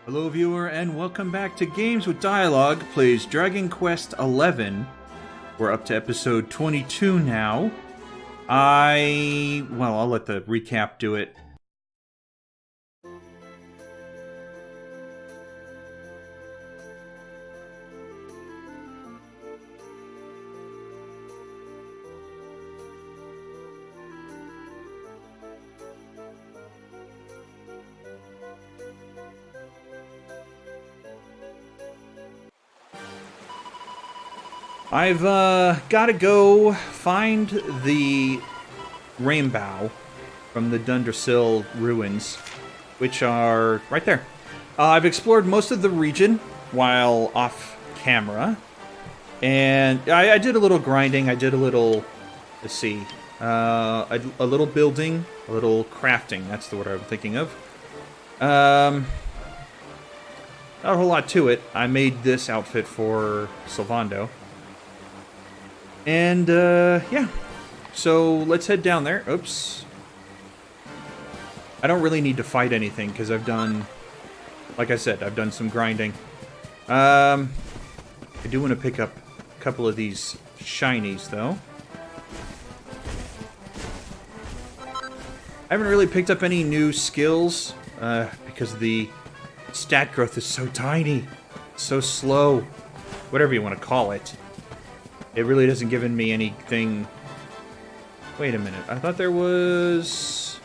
Hello viewer, and welcome back to Games with Dialogue plays Dragon Quest XI. We're up to episode 22 now. I'll let the recap do it. I've got to go find the rainbow from the Dundrasil ruins, which are right there. I've explored most of the region while off camera, and I did a little grinding. I did a little, let's see, a little building, a little crafting. That's the word I'm thinking of. Not a whole lot to it. I made this outfit for Sylvando. And, yeah. So, let's head down there. Oops. I don't really need to fight anything, because I've done... Like I said, I've done some grinding. I do want to pick up a couple of these shinies, though. I haven't really picked up any new skills, because the stat growth is so tiny. So slow. Whatever you want to call it. It really doesn't give me anything... Wait a minute. I thought there was...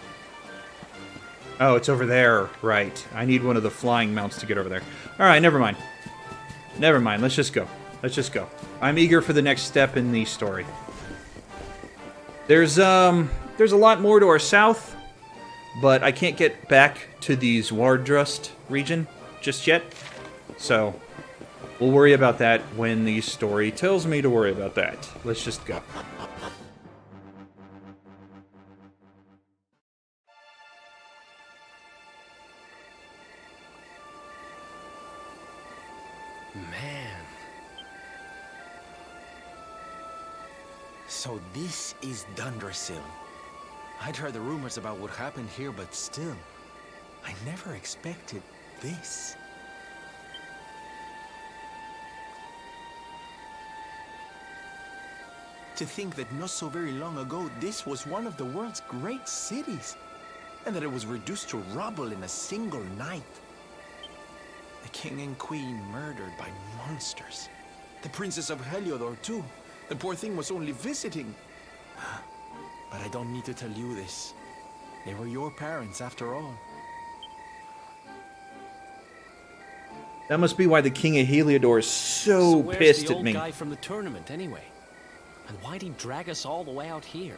Oh, it's over there. Right. I need one of the flying mounts to get over there. Alright, never mind. Never mind. Let's just go. Let's just go. I'm eager for the next step in the story. There's a lot more to our south, but I can't get back to the Zwardrust region just yet. So... we'll worry about that when the story tells me to worry about that. Let's just go. Man. So this is Dundrasil. I'd heard the rumors about what happened here, but still, I never expected this. To think that not so very long ago, this was one of the world's great cities, and that it was reduced to rubble in a single night. The king and queen murdered by monsters. The princess of Heliodor, too. The poor thing was only visiting. But I don't need to tell you this. They were your parents, after all. That must be why the king of Heliodor is so pissed at me. Where's the old guy from the tournament, anyway? And why'd he drag us all the way out here?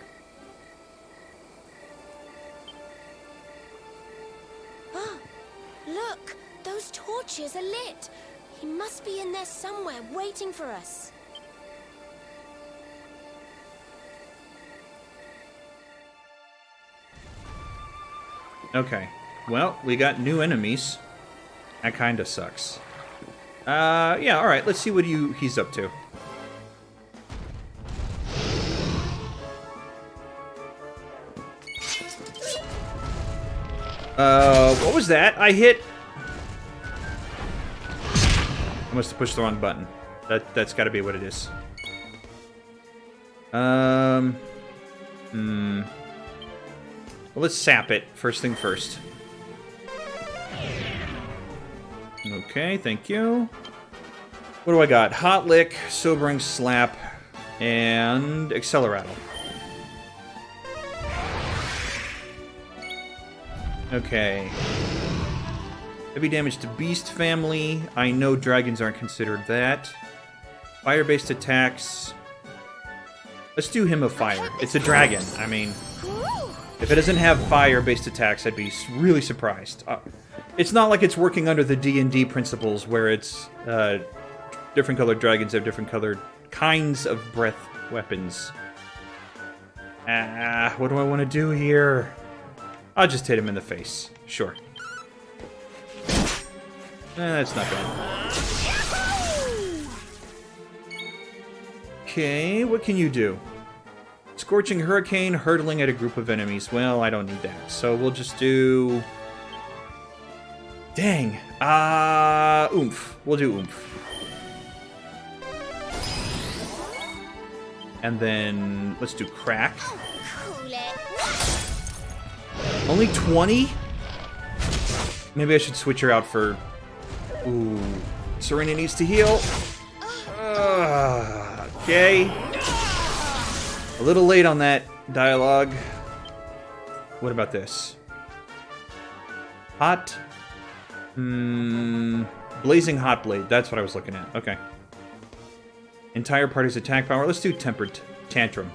Ah, look! Those torches are lit! He must be in there somewhere, waiting for us. Okay. Well, we got new enemies. That kinda sucks. Yeah, alright, let's see what he's up to. What was that? I hit... I must have pushed the wrong button. That's gotta be what it is. Well, let's sap it, first thing first. Okay, thank you. What do I got? Hot Lick, Sobering Slap, and Acceleratle. Okay. Heavy damage to Beast Family. I know dragons aren't considered that. Fire-based attacks. Let's do him a fire. It's a dragon. I mean, if it doesn't have fire-based attacks, I'd be really surprised. It's not like it's working under the D&D principles where it's different colored dragons have different colored kinds of breath weapons. What do I want to do here? I'll just hit him in the face. Sure. That's not bad. Okay, what can you do? Scorching Hurricane, hurtling at a group of enemies. Well, I don't need that. So we'll just do... Dang. Oomph. We'll do Oomph. And then let's do Crack. Cool it. Only 20? Maybe I should switch her out for... Ooh. Serena needs to heal. Okay. A little late on that dialogue. What about this? Hot. Blazing Hot Blade. That's what I was looking at. Okay. Entire party's attack power. Let's do Tempered Tantrum.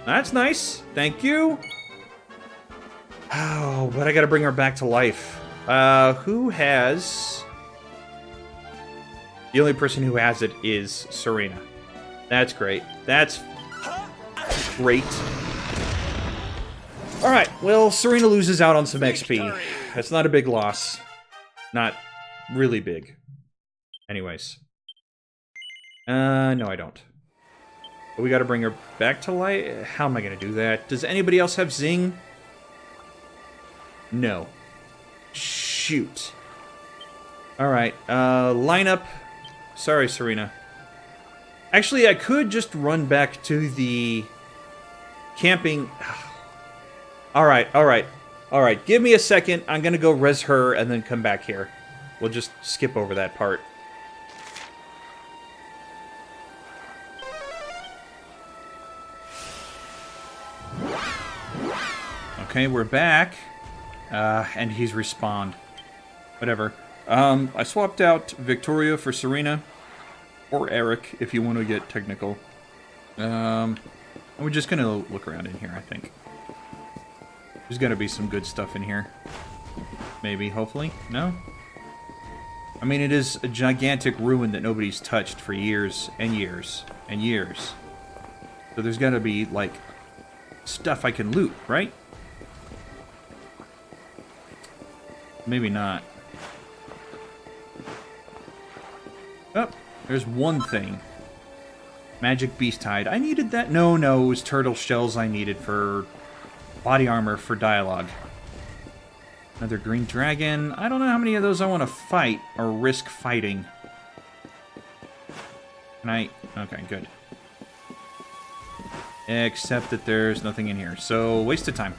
That's nice. Thank you. Oh, but I gotta bring her back to life. Who has... The only person who has it is Serena. That's great. That's great. Alright, well, Serena loses out on some XP. That's not a big loss. Not really big. Anyways. No, I don't. But we gotta bring her back to life. How am I gonna do that? Does anybody else have Zing? No. Shoot. Alright, lineup. Sorry, Serena. Actually, I could just run back to the camping. Alright. Give me a second. I'm gonna go res her and then come back here. We'll just skip over that part. Okay, we're back. And he's respawned. Whatever. I swapped out Victoria for Serena. Or Eric, if you want to get technical. We're just gonna look around in here, I think. There's gotta be some good stuff in here. Maybe, hopefully? No? I mean, it is a gigantic ruin that nobody's touched for years and years and years. So there's gotta be, like, stuff I can loot, right? Maybe not. Oh, there's one thing. Magic Beast Hide. I needed that? No, it was turtle shells I needed for body armor for dialogue. Another green dragon. I don't know how many of those I want to fight or risk fighting. Can I? Okay, good. Except that there's nothing in here. So, waste of time.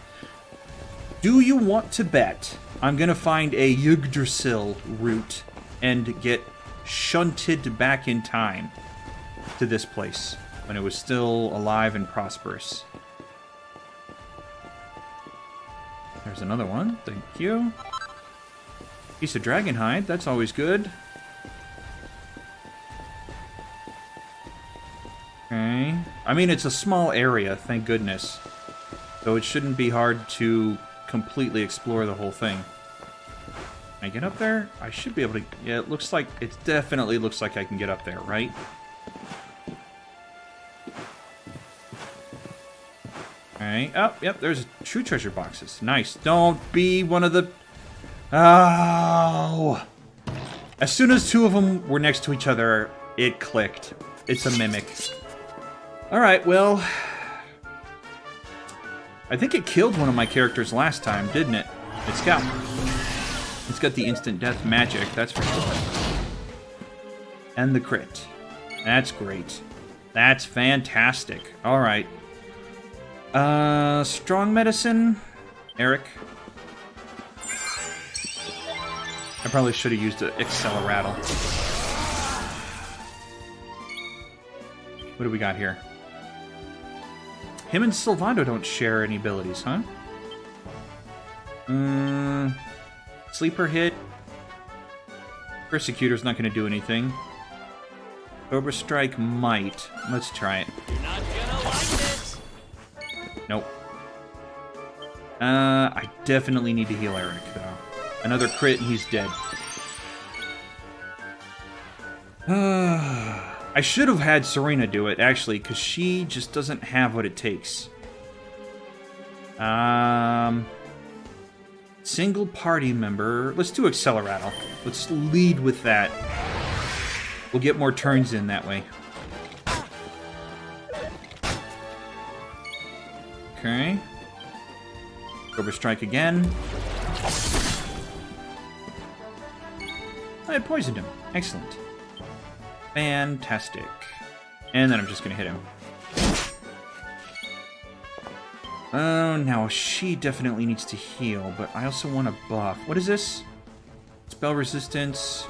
Do you want to bet I'm going to find a Yggdrasil route and get shunted back in time to this place when it was still alive and prosperous? There's another one. Thank you. Piece of dragon hide. That's always good. Okay. I mean, it's a small area, thank goodness. So it shouldn't be hard to completely explore the whole thing. Can I get up there? I should be able to... Yeah, it looks like... It definitely looks like I can get up there, right? Okay. Oh, yep, there's true treasure boxes. Nice. Don't be one of the... Oh! As soon as two of them were next to each other, it clicked. It's a mimic. Alright, well... I think it killed one of my characters last time, didn't it? It's got the instant death magic, that's for sure. And the crit. That's great. That's fantastic. Alright. Strong medicine? Eric? I probably should have used an Acceleratle. What do we got here? Him and Sylvando don't share any abilities, huh? Sleeper hit. Persecutor's not going to do anything. Cobra Strike might. Let's try it. You're not gonna like this. Nope. I definitely need to heal Eric, though. Another crit and he's dead. I should have had Serena do it, actually, because she just doesn't have what it takes. Single party member. Let's do Acceleratle. Let's lead with that. We'll get more turns in that way. Okay. Cobra Strike again. I poisoned him. Excellent. Fantastic. And then I'm just gonna hit him. Oh, now she definitely needs to heal, but I also want a buff. What is this? Spell resistance,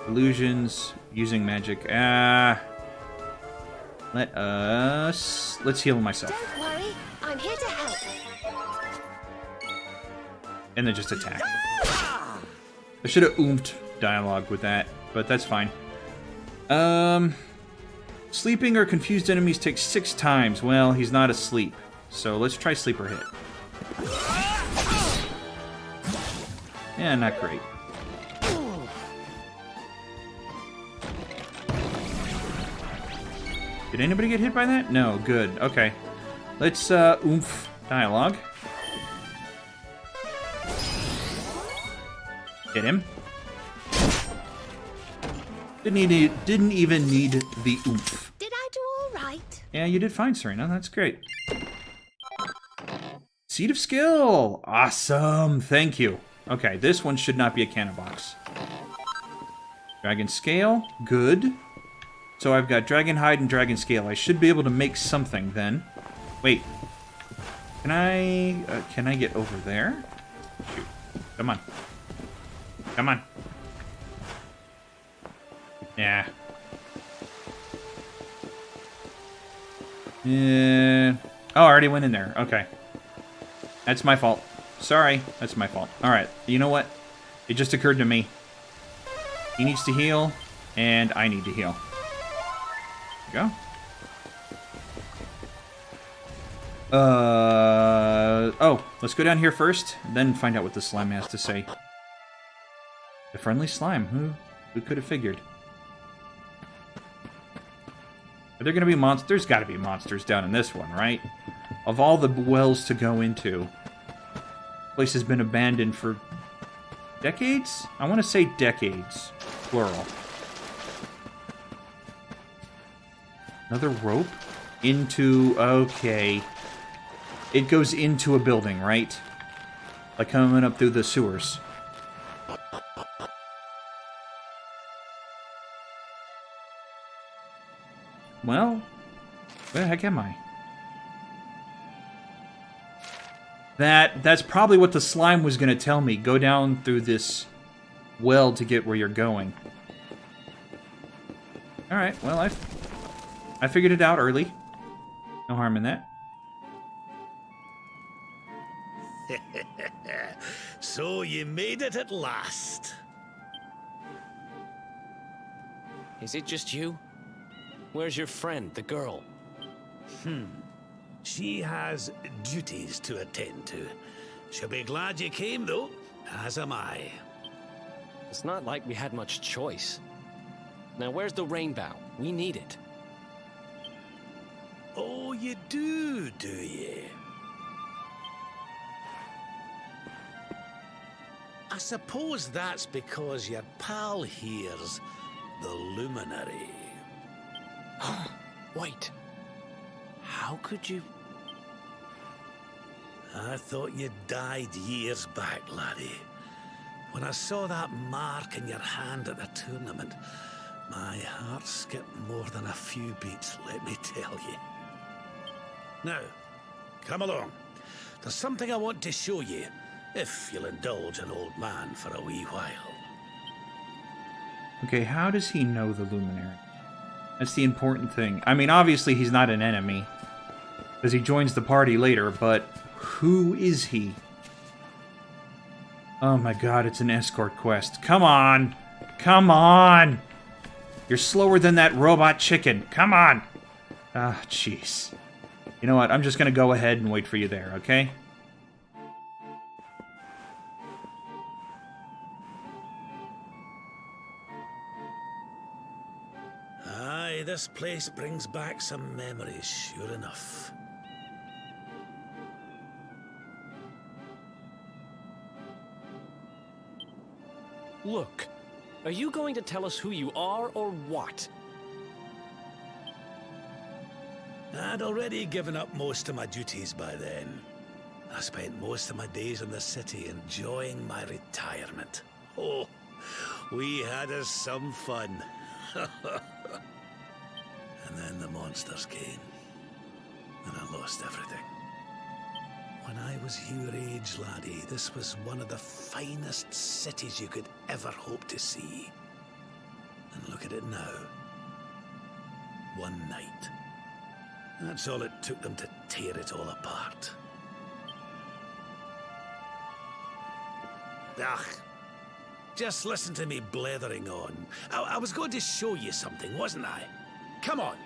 illusions, using magic. Let's heal myself. Don't worry, I'm here to help. And then just attack. I should have oomphed dialogue with that, but that's fine. Sleeping or confused enemies take 6 times. Well, he's not asleep. So let's try sleeper hit. Yeah, not great. Did anybody get hit by that? No, good. Okay. Let's oomph dialogue. Hit him. Didn't even need the oomph. Did I do all right? Yeah, you did fine, Serena. That's great. Seed of Skill! Awesome! Thank you. Okay, this one should not be a cannon box. Dragon Scale. Good. So I've got Dragon Hide and Dragon Scale. I should be able to make something then. Wait. Can I get over there? Shoot. Come on. Come on. Yeah. Oh, I already went in there. Okay. That's my fault. Sorry. That's my fault. Alright. You know what? It just occurred to me. He needs to heal, and I need to heal. There we go. Oh, let's go down here first, then find out what the slime has to say. The friendly slime. Who could have figured? Are there going to be monsters? There's got to be monsters down in this one, right? Of all the wells to go into, this place has been abandoned for decades? I want to say decades. Plural. Another rope? Into... Okay. It goes into a building, right? Like coming up through the sewers. Well, where the heck am I? That's probably what the slime was going to tell me. Go down through this well to get where you're going. Alright, well, I figured it out early. No harm in that. So you made it at last. Is it just you? Where's your friend, the girl? She has duties to attend to. She'll be glad you came, though, as am I. It's not like we had much choice. Now, where's the rainbow? We need it. Oh, you do you? I suppose that's because your pal here's the luminary. Wait. How could you... I thought you died years back, laddie. When I saw that mark in your hand at the tournament, my heart skipped more than a few beats, let me tell you. Now, come along. There's something I want to show you, if you'll indulge an old man for a wee while. Okay, how does he know the Luminary? That's the important thing. I mean, obviously he's not an enemy, because he joins the party later, but who is he? Oh my god, it's an escort quest. Come on! Come on! You're slower than that robot chicken. Come on! Ah, jeez. You know what? I'm just gonna go ahead and wait for you there, okay? Aye, this place brings back some memories, sure enough. Look. Are you going to tell us who you are or what? I'd already given up most of my duties by then. I spent most of my days in the city enjoying my retirement. Oh, we had us some fun. And then the monsters came, and I lost everything. When I was your age, laddie, this was one of the finest cities you could ever hope to see. And look at it now. One night. That's all it took them to tear it all apart. Ugh. Just listen to me blethering on. I was going to show you something, wasn't I? Come on.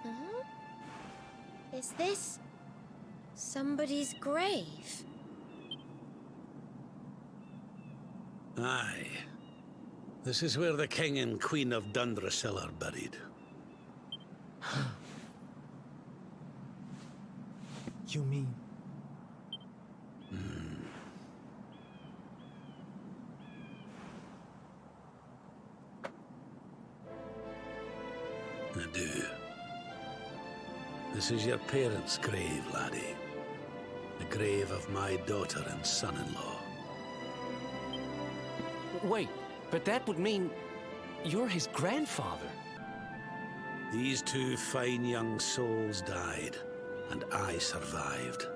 Huh? Is this somebody's grave? Aye. This is where the King and Queen of Dundrasil are buried. You mean... I do. This is your parents' grave, laddie. The grave of my daughter and son-in-law. Wait, but that would mean you're his grandfather. These two fine young souls died, and I survived.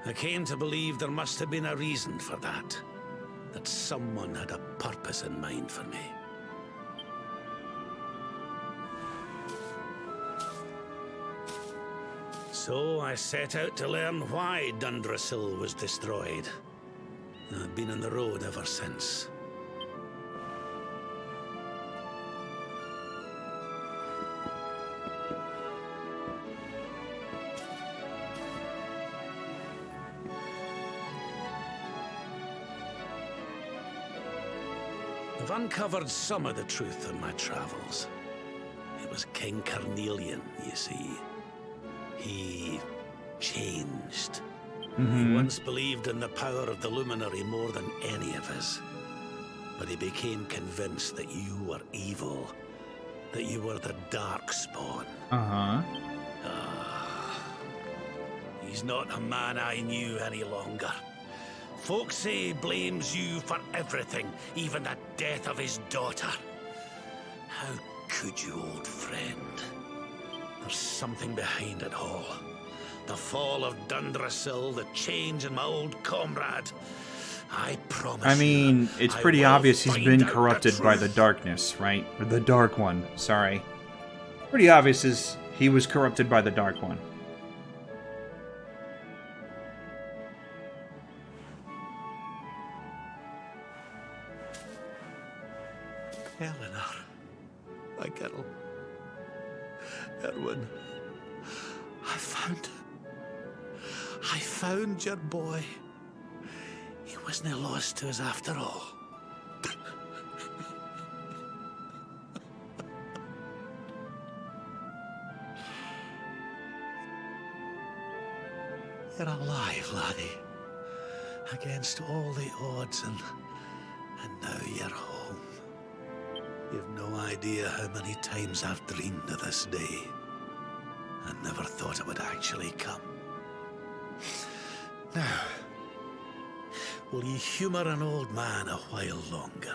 I came to believe there must have been a reason for that. That someone had a purpose in mind for me. So I set out to learn why Dundrasil was destroyed. I've been on the road ever since. I've uncovered some of the truth in my travels. It was King Carnelian, you see. He changed. He once believed in the power of the luminary more than any of us. But he became convinced that you were evil. That you were the Darkspawn. He's not a man I knew any longer. Folks say he blames you for everything, even the death of his daughter. How could you, old friend? There's something behind it all. The fall of Dundrasil, the change in my old comrade. I promise I mean, it's I pretty will obvious he's find been out the corrupted by the truth. darkness, right? Or the Dark One, sorry. Pretty obvious is he was corrupted by the Dark One. Eleanor, my girl, Erwin, I found your boy. He wasn't lost to us after all. You're alive, laddie. Against all the odds, and now you're home. You've no idea how many times I've dreamed of this day. I never thought it would actually come. Now, will you humor an old man a while longer?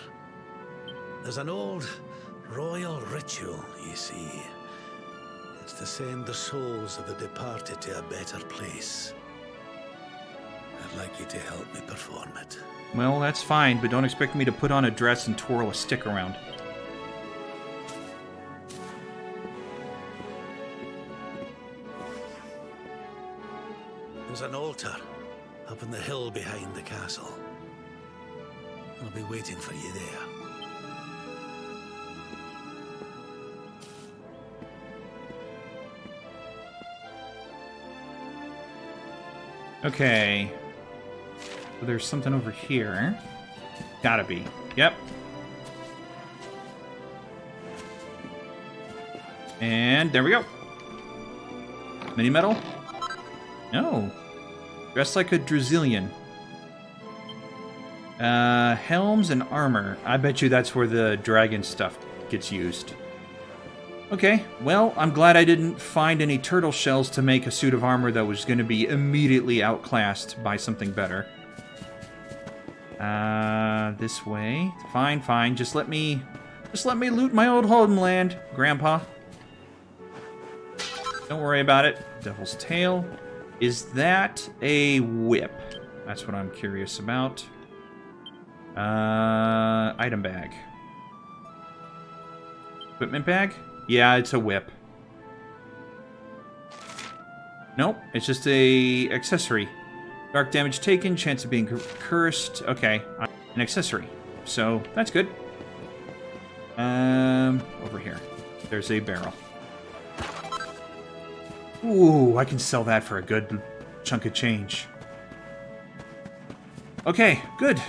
There's an old royal ritual, you see. It's to send the souls of the departed to a better place. I'd like you to help me perform it. Well, that's fine, but don't expect me to put on a dress and twirl a stick around. There's an altar up on the hill behind the castle. I'll be waiting for you there. Okay. So there's something over here. Gotta be. Yep. And there we go. Mini medal? No. Dressed like a Drusilian. Helms and armor. I bet you that's where the dragon stuff gets used. Okay, well, I'm glad I didn't find any turtle shells to make a suit of armor that was going to be immediately outclassed by something better. This way. Fine, fine. Just let me loot my old homeland, Grandpa. Don't worry about it. Devil's Tail. Is that a whip? That's what I'm curious about. Item bag. Equipment bag? Yeah, it's a whip. Nope, it's just a accessory. Dark damage taken, chance of being cursed. Okay, an accessory. So, that's good. Over here. There's a barrel. Ooh, I can sell that for a good chunk of change. Okay, good.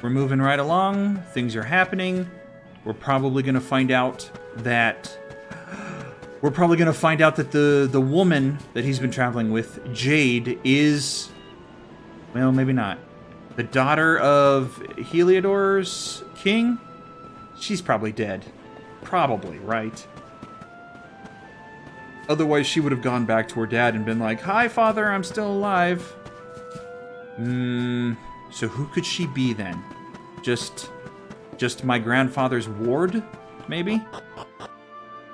We're moving right along. Things are happening. We're probably going to find out that... the woman that he's been traveling with, Jade, is... Well, maybe not. The daughter of Heliodor's king? She's probably dead. Probably, right? Otherwise, she would have gone back to her dad and been like, "Hi, father, I'm still alive." So who could she be then? Just my grandfather's ward, maybe?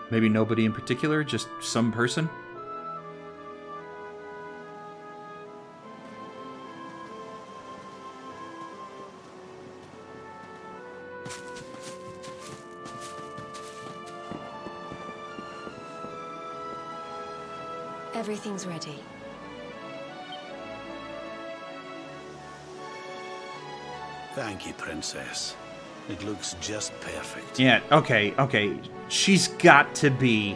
Maybe nobody in particular, just some person? Everything's ready. Thank you, Princess. It looks just perfect. Yeah, okay. She's got to be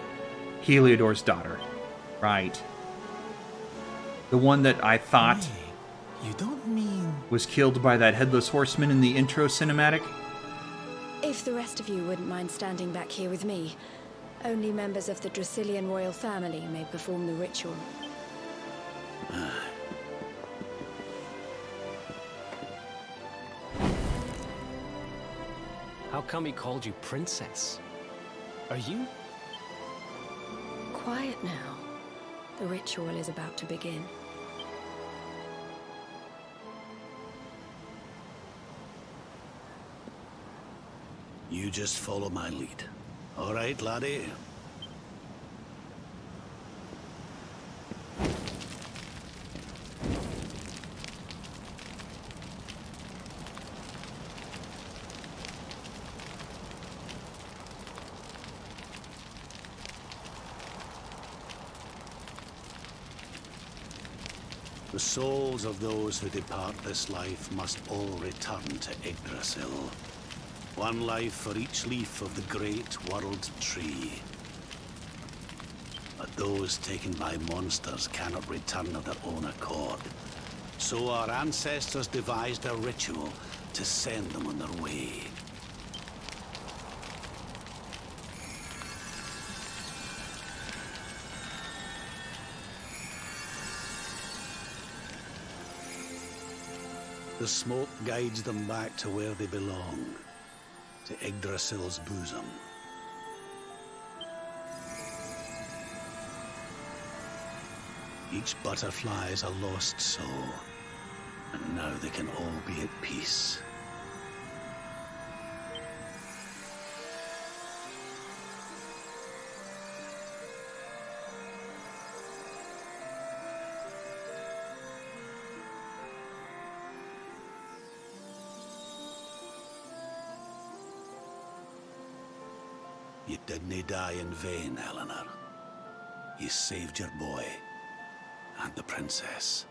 Heliodor's daughter, right? The one that I thought Wait, you don't mean... was killed by that headless horseman in the intro cinematic? If the rest of you wouldn't mind standing back here with me, only members of the Drusilian royal family may perform the ritual. How come he called you princess? Are you? Quiet now. The ritual is about to begin. You just follow my lead. All right, laddie? The souls of those who depart this life must all return to Yggdrasil. One life for each leaf of the great world tree. But those taken by monsters cannot return of their own accord. So our ancestors devised a ritual to send them on their way. The smoke guides them back to where they belong, to Yggdrasil's bosom. Each butterfly is a lost soul, and now they can all be at peace. You didn't die in vain, Eleanor. You saved your boy and the princess.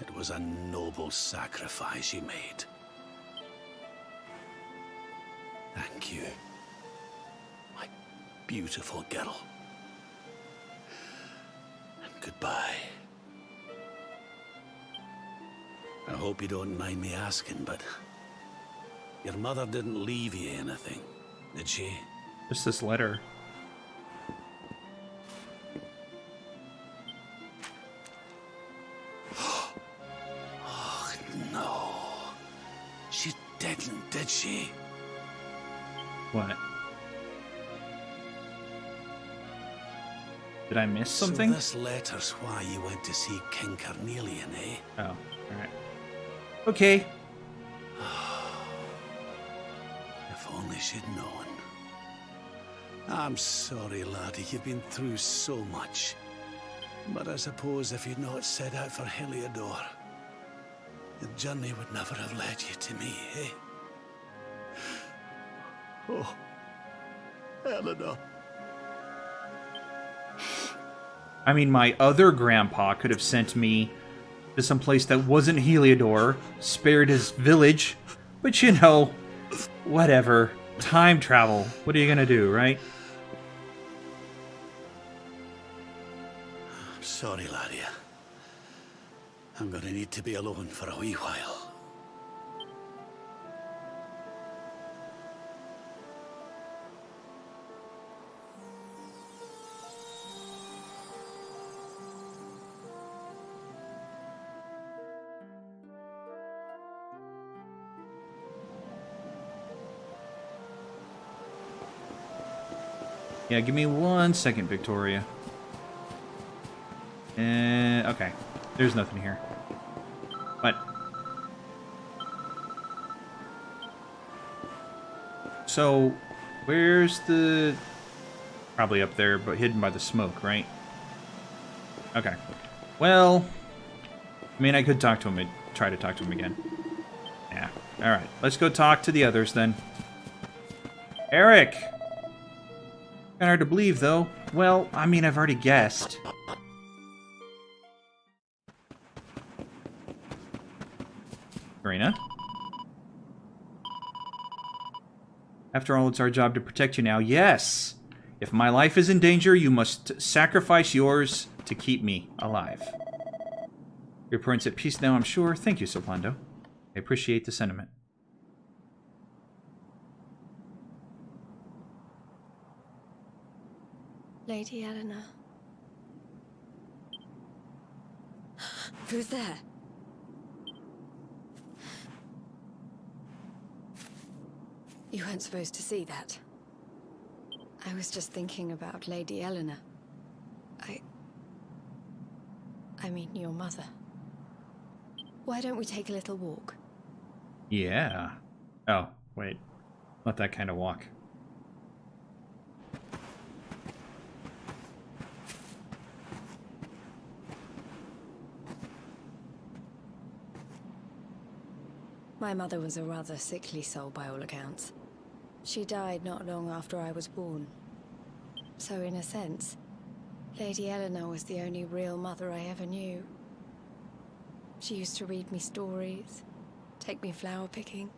It was a noble sacrifice you made. Thank you, my beautiful girl. And goodbye. I hope you don't mind me asking, but your mother didn't leave you anything, did she? Just this letter. Oh, no. She didn't, did she? What? Did I miss something? So this letter's why you went to see King Carnelian, eh? Oh, alright. Okay. If only she'd known. I'm sorry, laddie, you've been through so much. But I suppose if you'd not set out for Heliodor, the journey would never have led you to me, eh? Oh, Eleanor. I mean, my other grandpa could have sent me to some place that wasn't Heliodor, spared his village, but you know, whatever. Time travel. What are you gonna do, right? Sorry, laddie. I'm gonna need to be alone for a wee while. Yeah, give me 1 second, Victoria. Okay. There's nothing here. But... So, where's the... Probably up there, but hidden by the smoke, right? Okay. Well... I mean, I could talk to him and try to talk to him again. Yeah. Alright. Let's go talk to the others, then. Eric! Kinda hard to believe, though. Well, I mean, I've already guessed. Karina? After all, it's our job to protect you now. Yes! If my life is in danger, you must sacrifice yours to keep me alive. Your parents at peace now, I'm sure. Thank you, Soplando. I appreciate the sentiment. Lady Eleanor. Who's there? You weren't supposed to see that. I was just thinking about Lady Eleanor. I mean, your mother. Why don't we take a little walk? Yeah. Oh, wait. Not that kind of walk. My mother was a rather sickly soul by all accounts. She died not long after I was born. So in a sense, Lady Eleanor was the only real mother I ever knew. She used to read me stories, take me flower picking.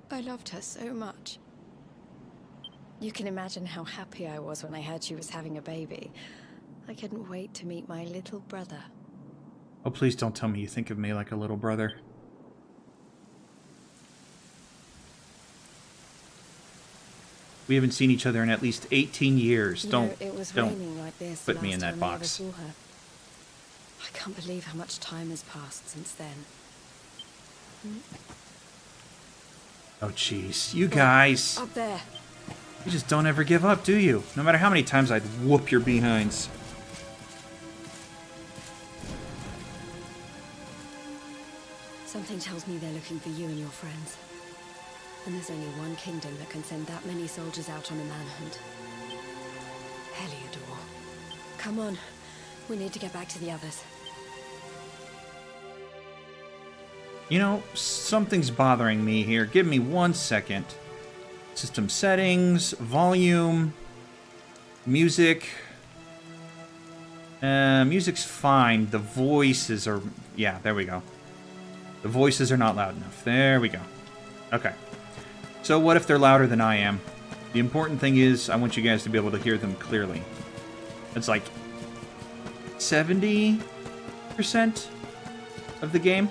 I loved her so much. You can imagine how happy I was when I heard she was having a baby. I couldn't wait to meet my little brother. Oh, please don't tell me you think of me like a little brother. We haven't seen each other in at least 18 years. It was raining like this put me in that last time I ever box. saw her. I can't believe how much time has passed since then. Oh, jeez. You guys. Up there. You just don't ever give up, do you? No matter how many times I'd whoop your behinds. Something tells me they're looking for you and your friends. And there's only one kingdom that can send that many soldiers out on a manhunt. Heliodor. Come on. We need to get back to the others. You know, something's bothering me here. Give me 1 second. System settings, volume, music. Music's fine. The voices are... Yeah, there we go. The voices are not loud enough. There we go. Okay. So what if they're louder than I am? The important thing is I want you guys to be able to hear them clearly. It's like 70% of the game.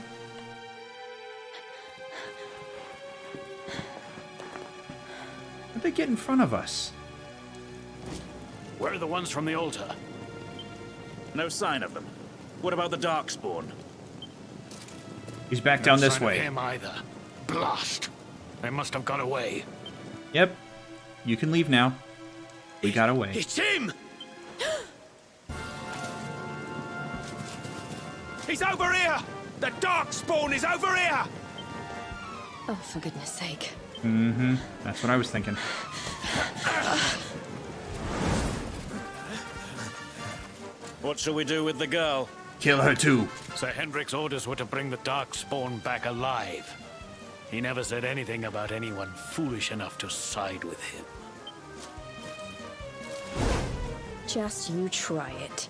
I think get in front of us? Where are the ones from the altar? No sign of them. What about the Darkspawn? He's back down this sign of way. him either. Blast! They must have got away. Yep. You can leave now. We got away. It's him! He's over here! The Darkspawn is over here! Oh, for goodness sake. Mm-hmm. That's what I was thinking. What shall we do with the girl? Kill her too. Sir Hendrik's orders were to bring the Darkspawn back alive. He never said anything about anyone foolish enough to side with him. Just you try it.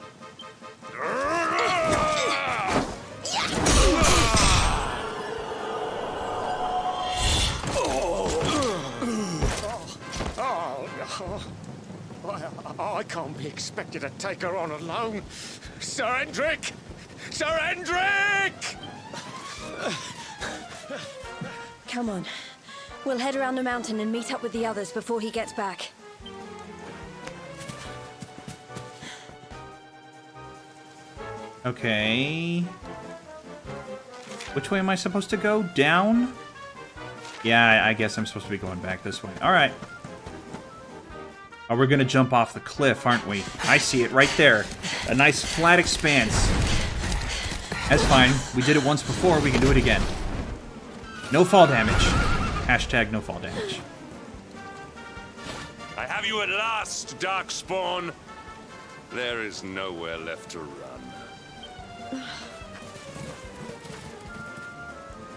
I can't be expected to take her on alone. Sir Hendrik! Sir Hendrik! Come on. We'll head around the mountain and meet up with the others before he gets back. Okay. Which way am I supposed to go? Down? Yeah, I guess I'm supposed to be going back this way. Alright. Oh, we're gonna jump off the cliff, aren't we? I see it right there. A nice flat expanse. That's fine. We did it once before, we can do it again. No fall damage. Hashtag no fall damage. I have you at last, Darkspawn. There is nowhere left to run.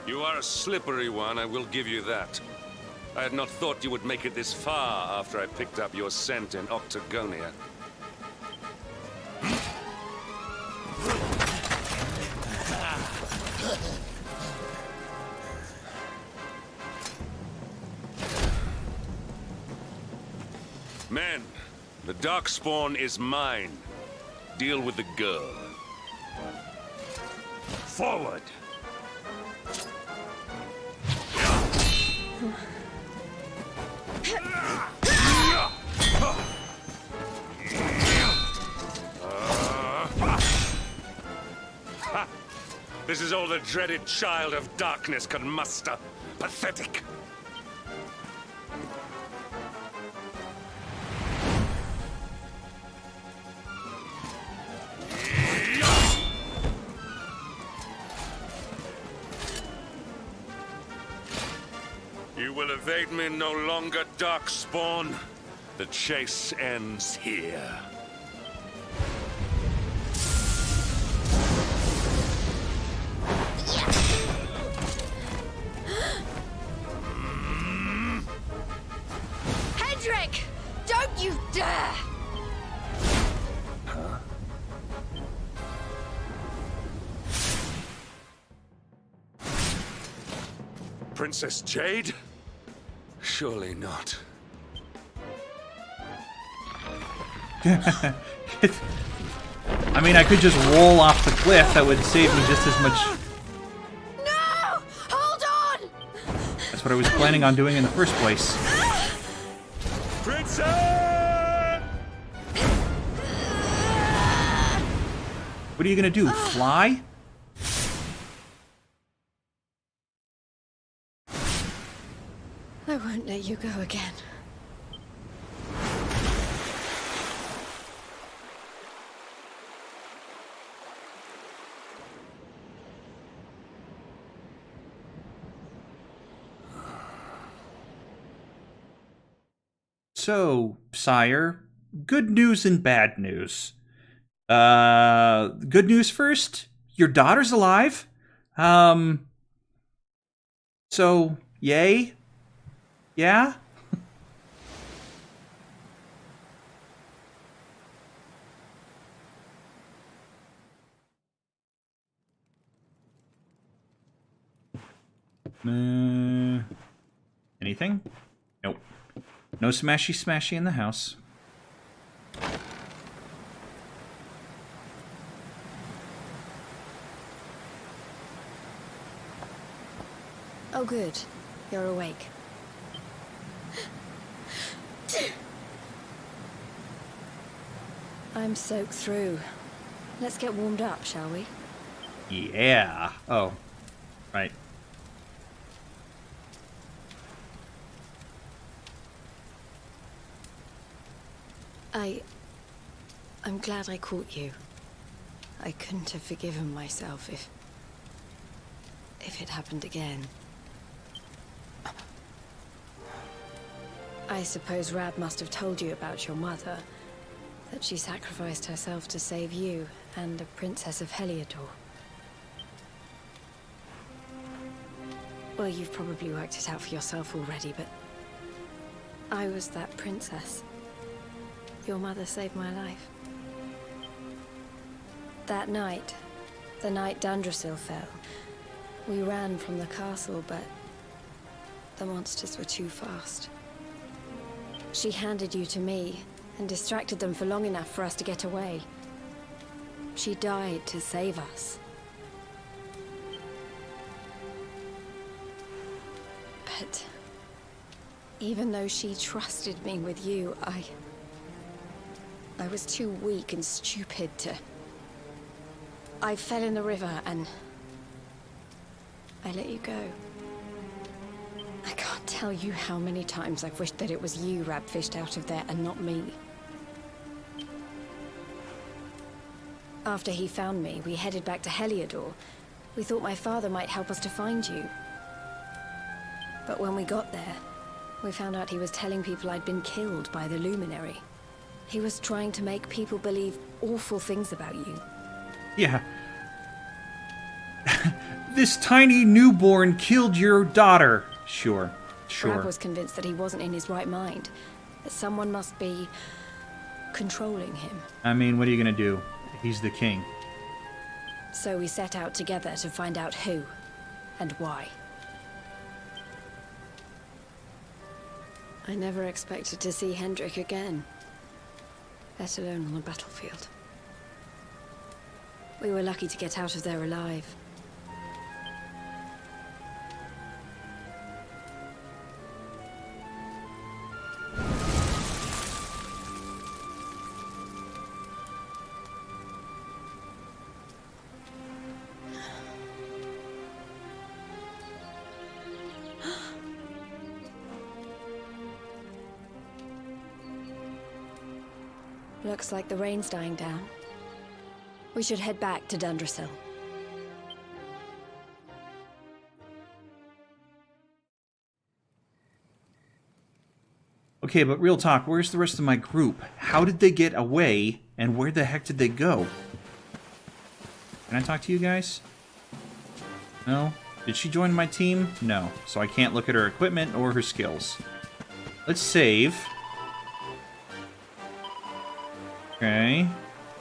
You are a slippery one, I will give you that. I had not thought you would make it this far after I picked up your scent in Octagonia. Men, the Darkspawn is mine. Deal with the girl. Forward! This is all the dreaded child of darkness can muster. Pathetic. You will evade me no longer, Darkspawn. The chase ends here. Hendrik! Don't you dare! Princess Jade? Surely not. I mean, I could just roll off the cliff. That would save me just as much. No! Hold on! That's what I was planning on doing in the first place. Princess! What are you gonna do? Fly? I won't let you go again. So, sire, good news and bad news. Good news first. Your daughter's alive. So, yay? Yeah? Anything? Nope. No smashy smashy in the house. Oh, good. You're awake. I'm soaked through. Let's get warmed up, shall we? Yeah. Oh, right. I'm glad I caught you. I couldn't have forgiven myself if it happened again. I suppose Rab must have told you about your mother, that she sacrificed herself to save you and the Princess of Heliodor. Well, you've probably worked it out for yourself already, but I was that princess. Your mother saved my life. That night, the night Dundrasil fell, we ran from the castle, but the monsters were too fast. She handed you to me and distracted them for long enough for us to get away. She died to save us. But even though she trusted me with you, I was too weak and stupid to... I fell in the river and I let you go. I can't tell you how many times I've wished that it was you Rab fished out of there and not me. After he found me, we headed back to Heliodor. We thought my father might help us to find you. But when we got there, we found out he was telling people I'd been killed by the Luminary. He was trying to make people believe awful things about you. Yeah. This tiny newborn killed your daughter. Sure. Rab was convinced that he wasn't in his right mind, that someone must be controlling him. I mean, what are you gonna do? He's the king. So we set out together to find out who and why. I never expected to see Hendrik again, let alone on the battlefield. We were lucky to get out of there alive. Looks like the rain's dying down. We should head back to Dundrasil. Okay, but real talk, where's the rest of my group? How did they get away, and where the heck did they go? Can I talk to you guys? No? Did she join my team? No. So I can't look at her equipment or her skills. Let's save. Okay.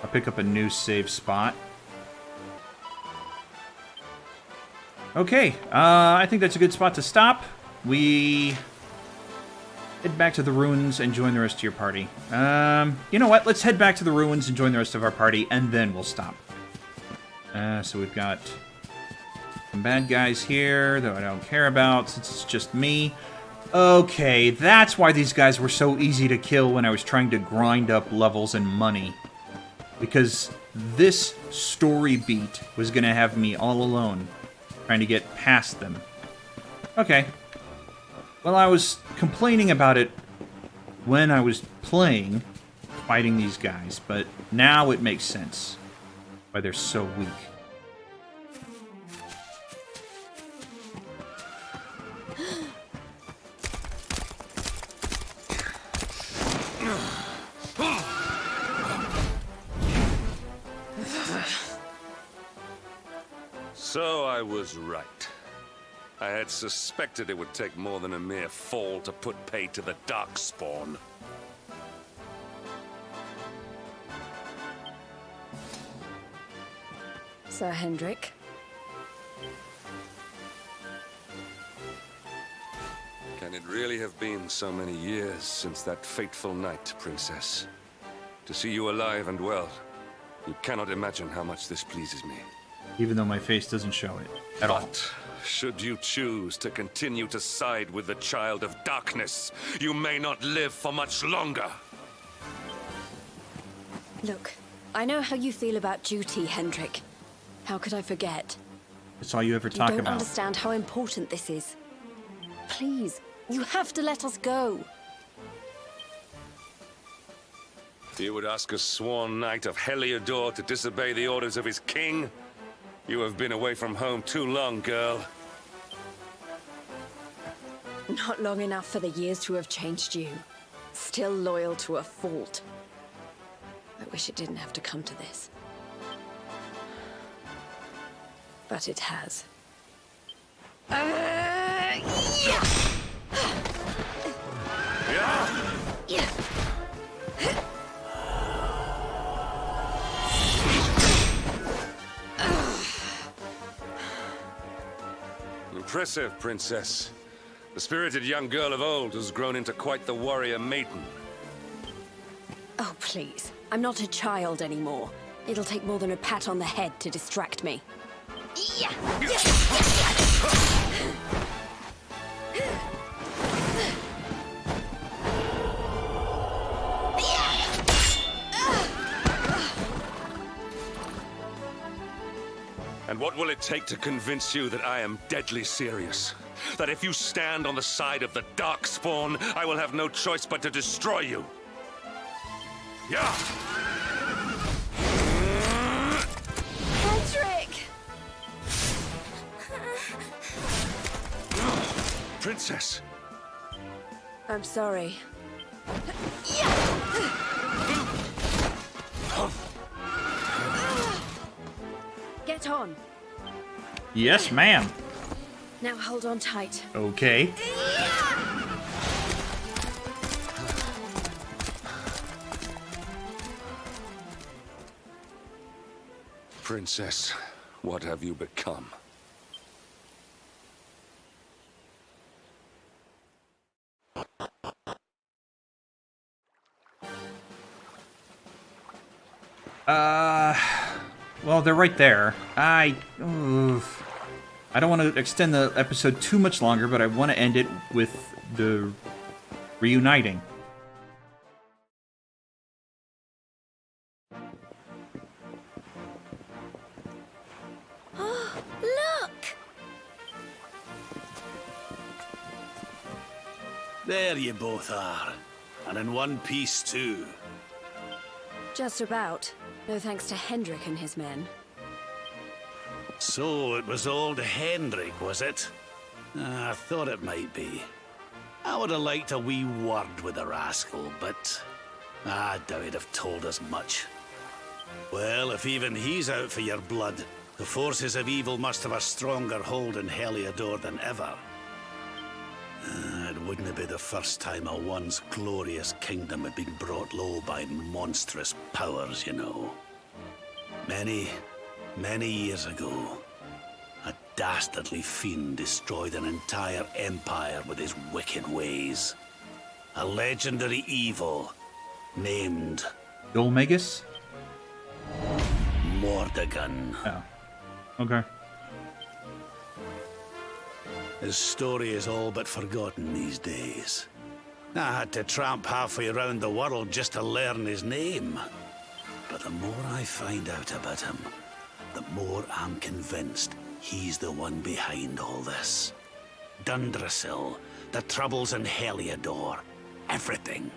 I'll pick up a new save spot. Okay, I think that's a good spot to stop. We head back to the ruins and join the rest of your party. You know what? Let's head back to the ruins and join the rest of our party, and then we'll stop. So we've got some bad guys here that I don't care about since it's just me. Okay, that's why these guys were so easy to kill when I was trying to grind up levels and money. Because this story beat was going to have me all alone, trying to get past them. Okay. Well, I was complaining about it when I was playing, fighting these guys, but now it makes sense why they're so weak. So I was right. I had suspected it would take more than a mere fall to put pay to the Darkspawn. Sir Hendrik. Can it really have been so many years since that fateful night, Princess? To see you alive and well, you cannot imagine how much this pleases me. Even though my face doesn't show it at all. But should you choose to continue to side with the Child of Darkness, you may not live for much longer. Look, I know how you feel about duty, Hendrik. How could I forget? That's all you ever talk You don't about. understand how important this is. Please, you have to let us go. You would ask a sworn knight of Heliodor to disobey the orders of his king? You have been away from home too long, girl. Not long enough for the years to have changed you. Still loyal to a fault. I wish it didn't have to come to this. But it has. Yeah! Yeah! Impressive, princess. The spirited young girl of old has grown into quite the warrior maiden. Oh, please. I'm not a child anymore. It'll take more than a pat on the head to distract me. Yeah! And what will it take to convince you that I am deadly serious? That if you stand on the side of the Darkspawn, I will have no choice but to destroy you? Yeah! Hendrik! Princess! I'm sorry. Get on. Yes, ma'am. Now hold on tight. Okay. Princess, what have you become? Well, they're right there. I don't want to extend the episode too much longer, but I want to end it with the reuniting. Oh, look! There you both are. And in one piece, too. Just about. No thanks to Hendrik and his men. So it was old Hendrik, was it? I thought it might be. I would have liked a wee word with the rascal, but I doubt he'd have told us much. Well, if even he's out for your blood, the forces of evil must have a stronger hold in Heliodor than ever. It wouldn't be the first time a once glorious kingdom had been brought low by monstrous powers, you know. Many years ago, a dastardly fiend destroyed an entire empire with his wicked ways. A legendary evil named Dolmagus? Mordegon. Oh. Okay. His story is all but forgotten these days. I had to tramp halfway around the world just to learn his name. But the more I find out about him, the more I'm convinced he's the one behind all this. Dundrasil, the troubles in Heliodor, everything.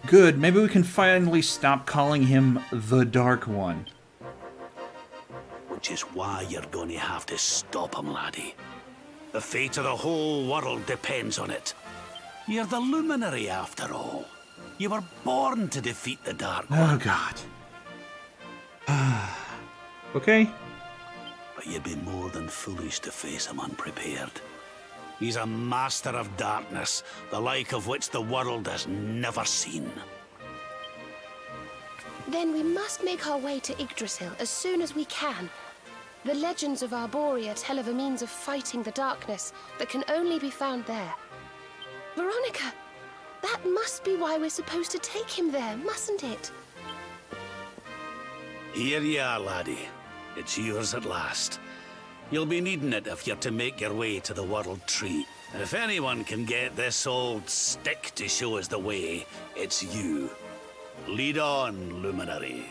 Good. Maybe we can finally stop calling him the Dark One. Which is why you're going to have to stop him, laddie. The fate of the whole world depends on it. You're the luminary, after all. You were born to defeat the Dark One. Oh, God. Okay. But you'd be more than foolish to face him unprepared. He's a master of darkness, the like of which the world has never seen. Then we must make our way to Yggdrasil as soon as we can. The legends of Arborea tell of a means of fighting the darkness that can only be found there. Veronica, that must be why we're supposed to take him there, mustn't it? Here you are, laddie. It's yours at last. You'll be needing it if you're to make your way to the World Tree. If anyone can get this old stick to show us the way, it's you. Lead on, Luminary.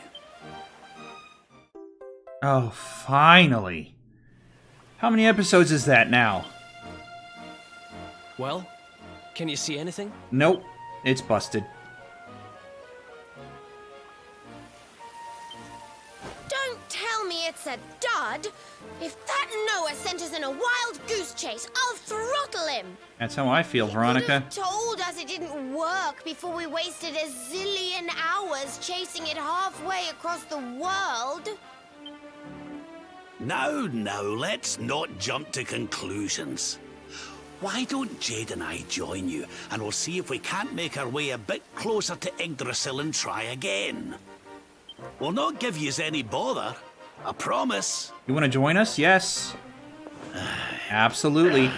Oh, finally. How many episodes is that now? Well, can you see anything? Nope, it's busted. Don't tell me it's a dud. If that Noah sent us in a wild goose chase, I'll throttle him. That's how I feel, Veronica. He could have told us it didn't work before we wasted a zillion hours chasing it halfway across the world. Now, let's not jump to conclusions. Why don't Jade and I join you, and we'll see if we can't make our way a bit closer to Yggdrasil and try again. We'll not give yous any bother, I promise. You want to join us? Yes. Absolutely.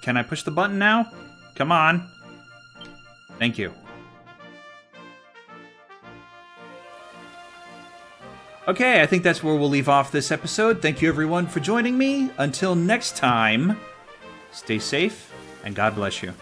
Can I push the button now? Come on. Thank you. Okay, I think that's where we'll leave off this episode. Thank you everyone for joining me. Until next time, stay safe and God bless you.